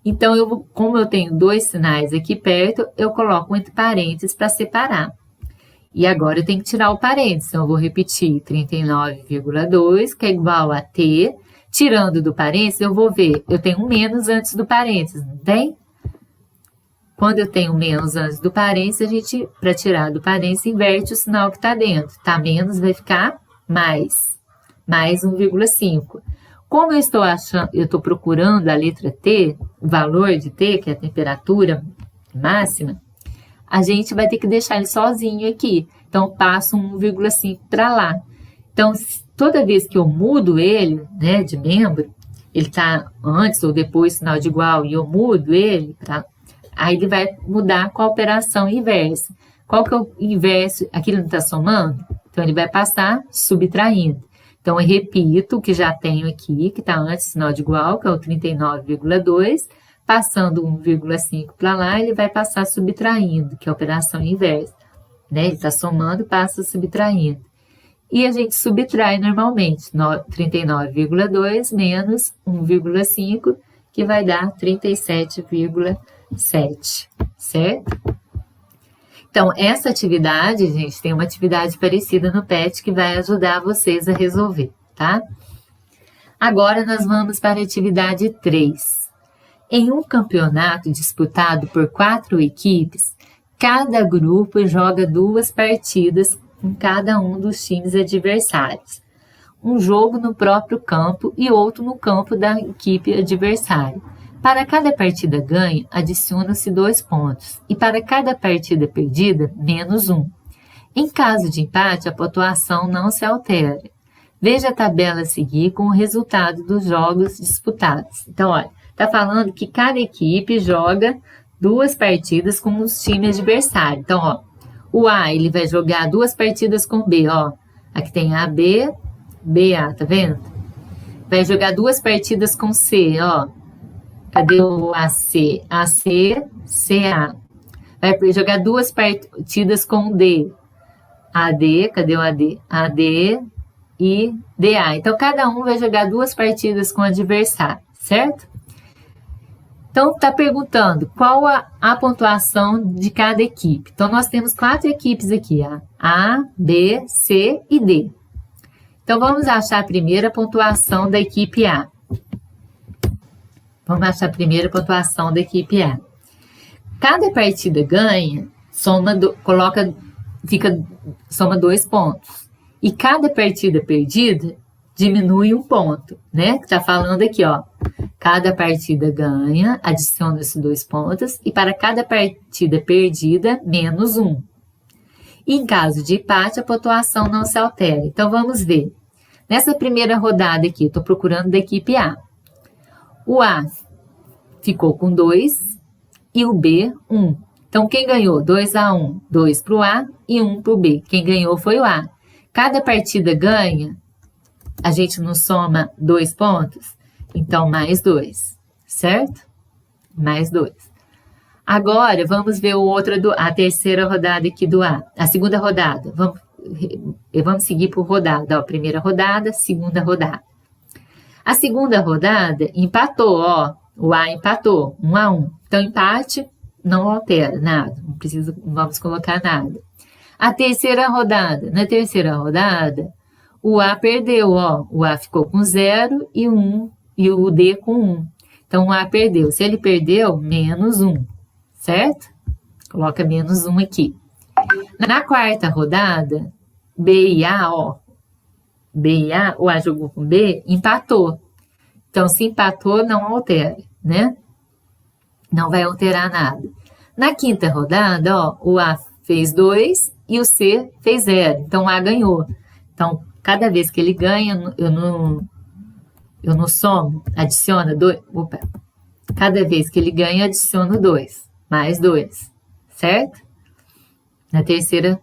Então, como eu tenho dois sinais aqui perto, eu coloco entre parênteses para separar. E agora eu tenho que tirar o parênteses, então eu vou repetir 39,2, que é igual a T. Tirando do parênteses, eu vou ver, eu tenho um menos antes do parênteses, não tem? Quando eu tenho menos antes do parênteses, a gente, para tirar do parênteses, inverte o sinal que está dentro. Tá menos, vai ficar mais 1,5. Como eu estou procurando a letra T, o valor de T, que é a temperatura máxima, a gente vai ter que deixar ele sozinho aqui. Então, eu passo 1,5 para lá. Então, toda vez que eu mudo ele, né, de membro, ele está antes ou depois sinal de igual e eu mudo ele, aí ele vai mudar com a operação inversa. Qual que é o inverso? Aqui ele não está somando? Então, ele vai passar subtraindo. Então, eu repito o que já tenho aqui, que está antes sinal de igual, que é o 39,2, passando 1,5 para lá, ele vai passar subtraindo, que é a operação inversa. Né? Ele está somando, passa subtraindo. E a gente subtrai normalmente 39,2 menos 1,5, que vai dar 37,7, certo? Então, essa atividade, gente, tem uma atividade parecida no PET que vai ajudar vocês a resolver, tá? Agora, nós vamos para a atividade 3. Em um campeonato disputado por 4 equipes, cada grupo joga 2 partidas com cada um dos times adversários. Um jogo no próprio campo e outro no campo da equipe adversária. Para cada partida ganha, adiciona-se 2 pontos, e para cada partida perdida, menos 1. Em caso de empate, a pontuação não se altera. Veja a tabela a seguir com o resultado dos jogos disputados. Então, olha, está falando que cada equipe joga 2 partidas com os times adversários. Então, ó, o A, ele vai jogar 2 partidas com o B, ó. Aqui tem AB, BA, tá vendo? Vai jogar 2 partidas com C, ó. Cadê o AC? AC, CA. Vai jogar 2 partidas com o D. AD, cadê o AD? AD e DA. Então, cada um vai jogar 2 partidas com o adversário, certo? Então, está perguntando qual a pontuação de cada equipe. Então, nós temos 4 equipes aqui, A, B, C e D. Então, vamos achar a primeira pontuação da equipe A. Vamos achar a primeira pontuação da equipe A. Cada partida ganha, soma 2 pontos. E cada partida perdida diminui 1 ponto, né? Que está falando aqui, ó. Cada partida ganha, adiciona-se 2 pontos, e para cada partida perdida, menos 1. E em caso de empate, a pontuação não se altera. Então, vamos ver. Nessa primeira rodada aqui, estou procurando da equipe A. O A ficou com 2 e o B, 1. Então, quem ganhou? 2-1, 2 para o A e 1 para o B. Quem ganhou foi o A. Cada partida ganha, a gente não soma 2 pontos? Então, mais 2, certo? Mais 2. Agora, vamos ver a terceira rodada aqui do A. A segunda rodada. vamos seguir por rodada, ó, primeira rodada, segunda rodada. A segunda rodada empatou, ó, o A empatou, 1-1. Então, empate não altera nada, não vamos colocar nada. A terceira rodada, na terceira rodada, o A perdeu, ó, o A ficou com 0 e 1, e o D com 1. Então, o A perdeu. Se ele perdeu, menos 1, certo? Coloca menos 1 aqui. Na quarta rodada, B e A, ó, B e A, o A jogou com B, empatou. Então, se empatou, não altera, né? Não vai alterar nada. Na quinta rodada, ó, o A fez 2 e o C fez 0. Então, o A ganhou. Então, cada vez que ele ganha, eu não somo, adiciona 2. Opa. Cada vez que ele ganha, adiciono 2. Mais 2. Certo? Na terceira,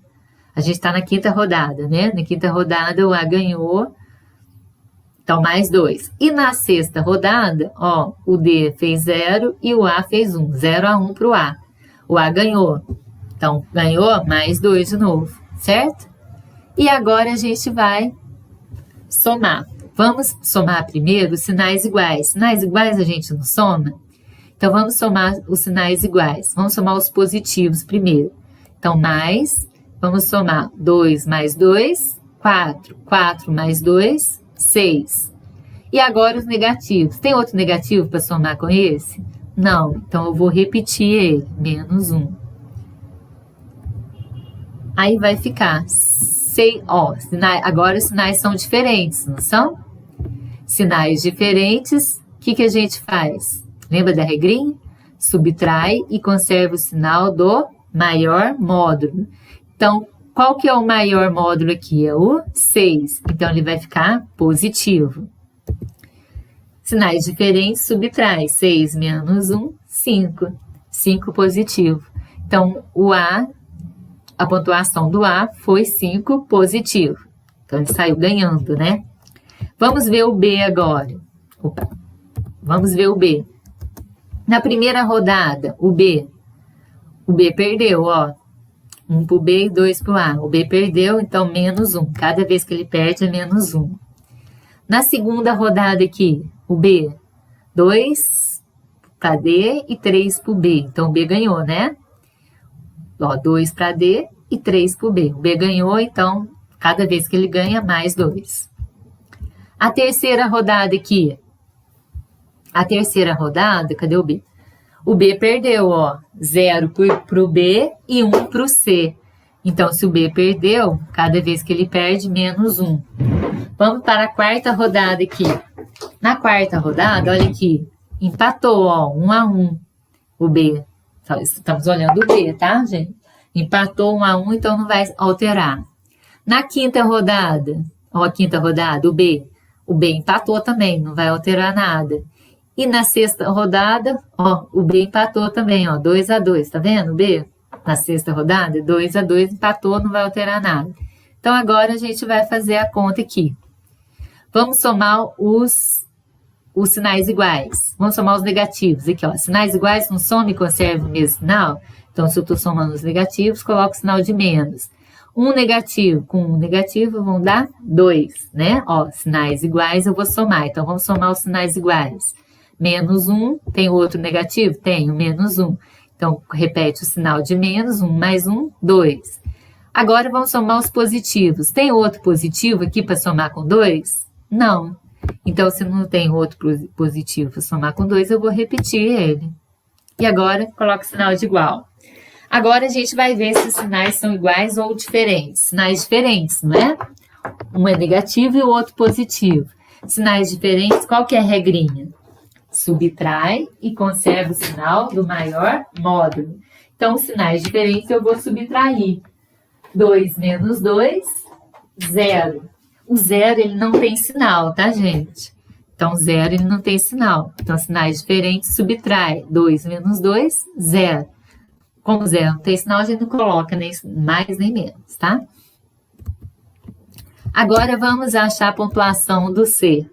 a gente está na quinta rodada, né? Na quinta rodada, o A ganhou. Então, mais 2. E na sexta rodada, ó, o D fez 0 e o A fez 1. 0-1 para o A. O A ganhou. Então, ganhou mais 2 de novo, certo? E agora a gente vai somar. Vamos somar primeiro os sinais iguais. Sinais iguais a gente não soma? Então, vamos somar os sinais iguais. Vamos somar os positivos primeiro. Então, mais, vamos somar 2 mais 2, 4. 4 mais 2, 6. E agora os negativos. Tem outro negativo para somar com esse? Não. Então, eu vou repetir ele. Menos 1. Aí vai ficar. Ó, agora os sinais são diferentes, não são? Sinais diferentes, o que a gente faz? Lembra da regrinha? Subtrai e conserva o sinal do maior módulo. Então, qual que é o maior módulo aqui? É o 6. Então, ele vai ficar positivo. Sinais diferentes, subtrai. 6 menos 1, 5. 5 positivo. Então, a pontuação do A foi 5 positivo. Então, ele saiu ganhando, né? Vamos ver o B agora. Opa. Vamos ver o B. Na primeira rodada, o B perdeu, ó. 1 para o B e 2 para o A. O B perdeu, então menos 1. Cada vez que ele perde é menos 1. Na segunda rodada aqui, o B, 2 para D e 3 para o B. Então, o B ganhou, né? Ó, 2 para D e 3 para o B. O B ganhou, então, cada vez que ele ganha, mais 2. A terceira rodada aqui. A terceira rodada, cadê o B? O B perdeu, ó, 0 para o B e 1 para o C. Então, se o B perdeu, cada vez que ele perde, menos 1. Vamos para a quarta rodada aqui. Na quarta rodada, olha aqui, empatou, ó, 1-1. O B, estamos olhando o B, tá, gente? Empatou 1-1, então não vai alterar. Na quinta rodada, ó, a quinta rodada, o B empatou também, não vai alterar nada. E na sexta rodada, ó, o B empatou também, ó, 2-2, tá vendo o B? Na sexta rodada, 2-2, empatou, não vai alterar nada. Então, agora a gente vai fazer a conta aqui. Vamos somar os sinais iguais. Vamos somar os negativos. Aqui, ó, sinais iguais não soma e conserva o mesmo sinal. Então, se eu estou somando os negativos, coloco o sinal de menos. Um negativo com um negativo vão dar 2, né? Ó, sinais iguais eu vou somar. Então, vamos somar os sinais iguais. Menos 1, tem outro negativo? Tenho, menos 1. Então, repete o sinal de menos, 1 mais 1, 2. Agora, vamos somar os positivos. Tem outro positivo aqui para somar com 2? Não. Então, se não tem outro positivo para somar com 2, eu vou repetir ele. E agora, coloco o sinal de igual. Agora, a gente vai ver se os sinais são iguais ou diferentes. Sinais diferentes, não é? Um é negativo e o outro positivo. Sinais diferentes, qual que é a regrinha? Subtrai e conserva o sinal do maior módulo. Então, os sinais diferentes eu vou subtrair. 2 menos 2, 0. O 0, ele não tem sinal, tá, gente? Então, 0, ele não tem sinal. Então, sinais diferentes, subtrai. 2 menos 2, 0. Como 0 não tem sinal, a gente não coloca nem mais nem menos, tá? Agora, vamos achar a pontuação do C,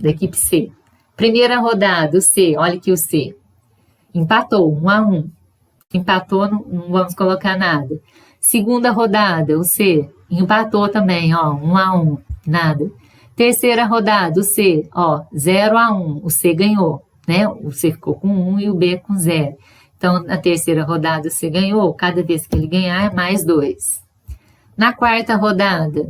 da equipe C. Primeira rodada, o C, olha aqui o C. Empatou, 1-1. Empatou, não vamos colocar nada. Segunda rodada, o C empatou também, ó, 1-1, nada. Terceira rodada, o C, ó, 0-1, o C ganhou, né? O C ficou com 1 e o B com 0. Então, na terceira rodada, o C ganhou, cada vez que ele ganhar, é mais 2. Na quarta rodada,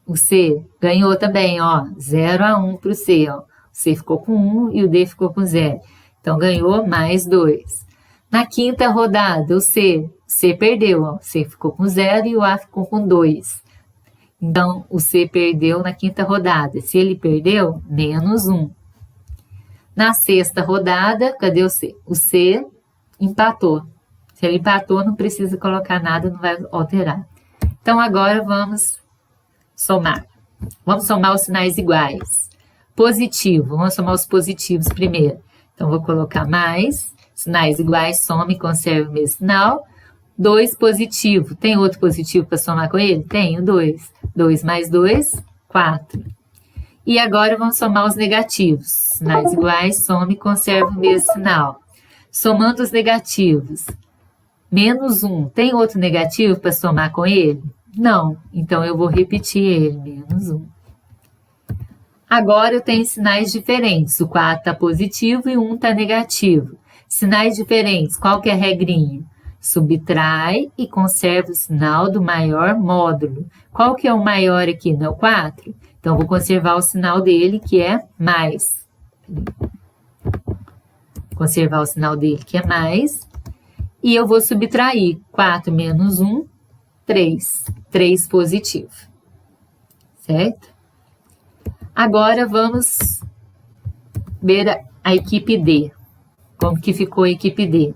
o C ganhou também, ó, 0-1 para o C, ó. O C ficou com 1 e o D ficou com 0. Então, ganhou mais 2. Na quinta rodada, o C perdeu, ó. O C ficou com 0 e o A ficou com 2. Então, o C perdeu na quinta rodada. Se ele perdeu, menos 1. Na sexta rodada, cadê o C? O C empatou. Se ele empatou, não precisa colocar nada, não vai alterar. Então, agora vamos somar. Vamos somar os sinais iguais. Positivo, vamos somar os positivos primeiro. Então, vou colocar mais. Sinais iguais, soma e conserva o mesmo sinal. 2 positivo. Tem outro positivo para somar com ele? Tenho 2. 2 mais 2, 4. E agora vamos somar os negativos. Sinais iguais, soma e conserva o mesmo sinal. Somando os negativos. Menos 1. Tem outro negativo para somar com ele? Não. Então, eu vou repetir ele. Menos 1. Agora, eu tenho sinais diferentes. O 4 está positivo e o 1 está negativo. Sinais diferentes. Qual que é a regrinha? Subtrai e conserva o sinal do maior módulo. Qual que é o maior aqui? Não é o 4? Então, vou conservar o sinal dele, que é mais. Conservar o sinal dele, que é mais. E eu vou subtrair 4 menos 1, 3. 3 positivo. Certo? Agora, vamos ver a equipe D. Como que ficou a equipe D?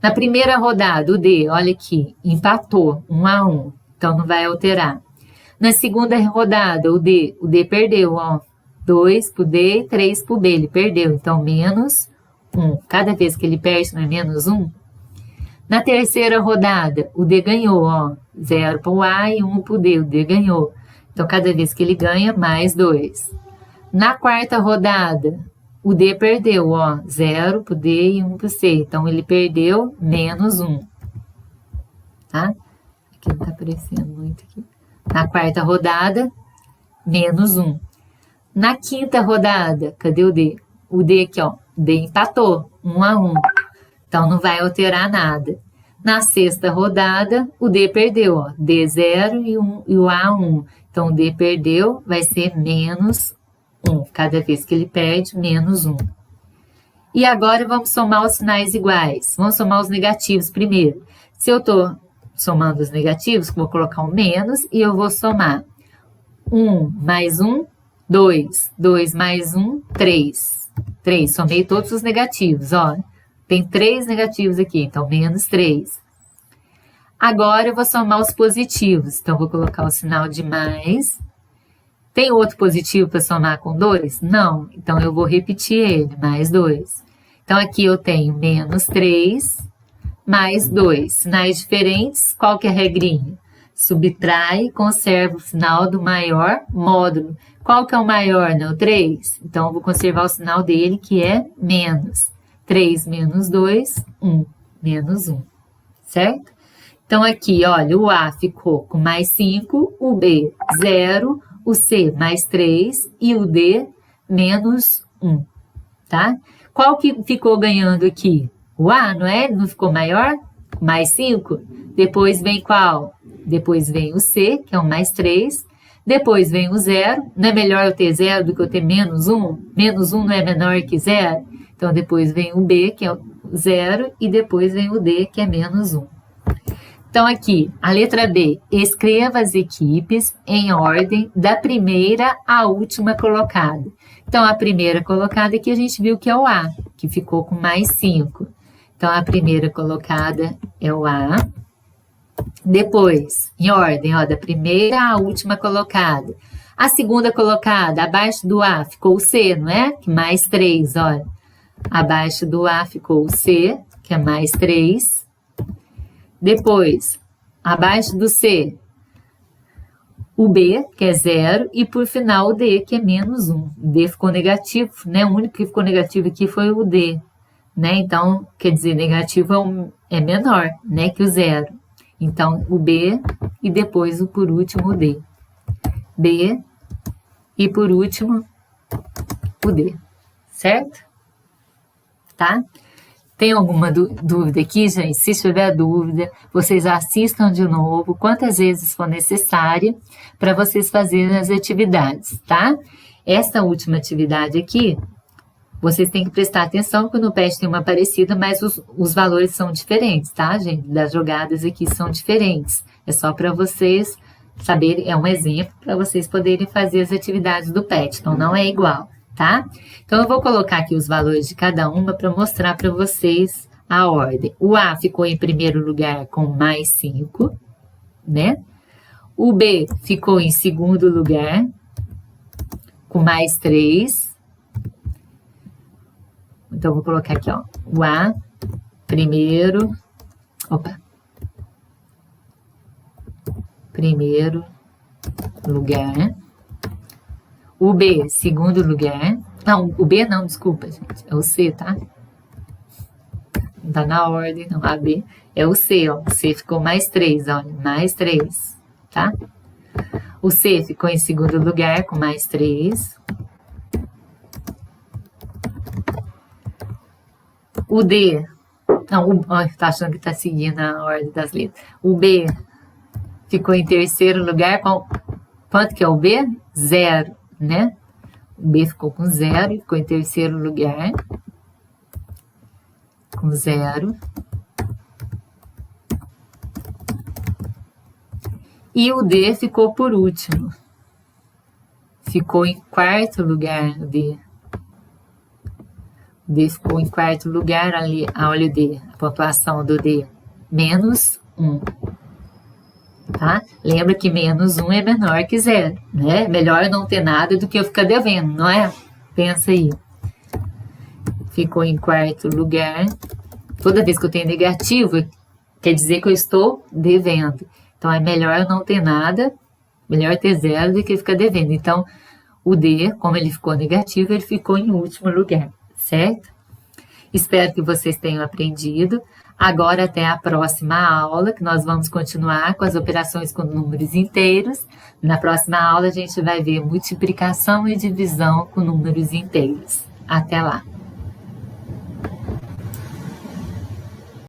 Na primeira rodada, o D, olha aqui, empatou, 1-1, então não vai alterar. Na segunda rodada, o D perdeu, ó, 2 pro D e 3 pro B, ele perdeu, então menos 1. Cada vez que ele perde, não é menos 1? Na terceira rodada, o D ganhou, ó, 0 pro A e 1 pro D, o D ganhou. Então, cada vez que ele ganha, mais 2. Na quarta rodada, o D perdeu, ó, 0 pro D e 1 pro C. Então, ele perdeu menos 1. Tá? Aqui não tá aparecendo muito aqui. Na quarta rodada, menos 1. Na quinta rodada, cadê o D? O D aqui, ó, o D empatou, 1-1. Então, não vai alterar nada. Na sexta rodada, o D perdeu, ó, D 0 e o A 1. Então, o D perdeu, vai ser menos 1. Cada vez que ele perde, menos 1. E agora vamos somar os sinais iguais. Vamos somar os negativos primeiro. Se eu estou somando os negativos, vou colocar um menos e eu vou somar 1 mais 1, 2. 2 mais 1, 3. 3. Somei todos os negativos, ó. Tem 3 negativos aqui, então menos 3. Agora eu vou somar os positivos. Então, vou colocar o sinal de mais. Tem outro positivo para somar com 2? Não. Então, eu vou repetir ele, mais 2. Então, aqui eu tenho menos 3, mais 2. Sinais diferentes, qual que é a regrinha? Subtrai e conserva o sinal do maior módulo. Qual que é o maior? Não, 3. Então, eu vou conservar o sinal dele, que é menos. 3 menos 2, 1. Menos 1. Certo? Então, aqui, olha, o A ficou com mais 5, o B 0, o C mais 3 e o D menos 1, tá? Qual que ficou ganhando aqui? O A, não é? Não ficou maior? Mais 5. Depois vem qual? Depois vem o C, que é o mais 3. Depois vem o 0. Não é melhor eu ter 0 do que eu ter menos 1? Menos 1 não é menor que 0? Então, depois vem o B, que é o 0. E depois vem o D, que é menos 1. Então, aqui, a letra B, escreva as equipes em ordem da primeira à última colocada. Então, a primeira colocada aqui a gente viu que é o A, que ficou com mais 5. Então, a primeira colocada é o A. Depois, em ordem, ó, da primeira à última colocada. A segunda colocada, abaixo do A, ficou o C, não é? Que mais 3, olha. Abaixo do A ficou o C, que é mais 3. Depois, abaixo do C, o B, que é 0, e por final o D, que é menos 1. O D ficou negativo, né? O único que ficou negativo aqui foi o D, né? Então, quer dizer, negativo é menor, né, que o 0. Então, o B e depois, por último, o D. B e, por último, o D. Certo? Tá? Tem alguma dúvida aqui, gente? Se tiver dúvida, vocês assistam de novo, quantas vezes for necessária, para vocês fazerem as atividades, tá? Essa última atividade aqui, vocês têm que prestar atenção que no PET tem uma parecida, mas os valores são diferentes, tá, gente? Das jogadas aqui são diferentes. É só para vocês saberem, é um exemplo para vocês poderem fazer as atividades do PET, então não é igual. Tá? Então, eu vou colocar aqui os valores de cada uma para mostrar para vocês a ordem. O A ficou em primeiro lugar com mais 5, né? O B ficou em segundo lugar com mais 3. Então, eu vou colocar aqui, ó, o A, primeiro lugar. O B, segundo lugar. Não, o B não, desculpa, gente. É o C, tá? Não tá na ordem, não. A, B. É o C, ó. O C ficou mais 3, ó. Mais 3, tá? O C ficou em segundo lugar com mais 3. O D. Não, tá achando que tá seguindo a ordem das letras. O B ficou em terceiro lugar com... Quanto que é o B? 0. Né? O B ficou com 0 e ficou em terceiro lugar com 0. E o D ficou por último. Ficou em quarto lugar, o D. O D ficou em quarto lugar, ali, olha o D, a pontuação do D, menos 1. Tá? Lembra que menos 1 é menor que 0, né? Melhor não ter nada do que eu ficar devendo, não é? Pensa aí. Ficou em quarto lugar. Toda vez que eu tenho negativo, quer dizer que eu estou devendo. Então, é melhor eu não ter nada, melhor ter 0 do que ficar devendo. Então, o D, como ele ficou negativo, ele ficou em último lugar, certo? Espero que vocês tenham aprendido. Agora até a próxima aula, que nós vamos continuar com as operações com números inteiros. Na próxima aula a gente vai ver multiplicação e divisão com números inteiros. Até lá!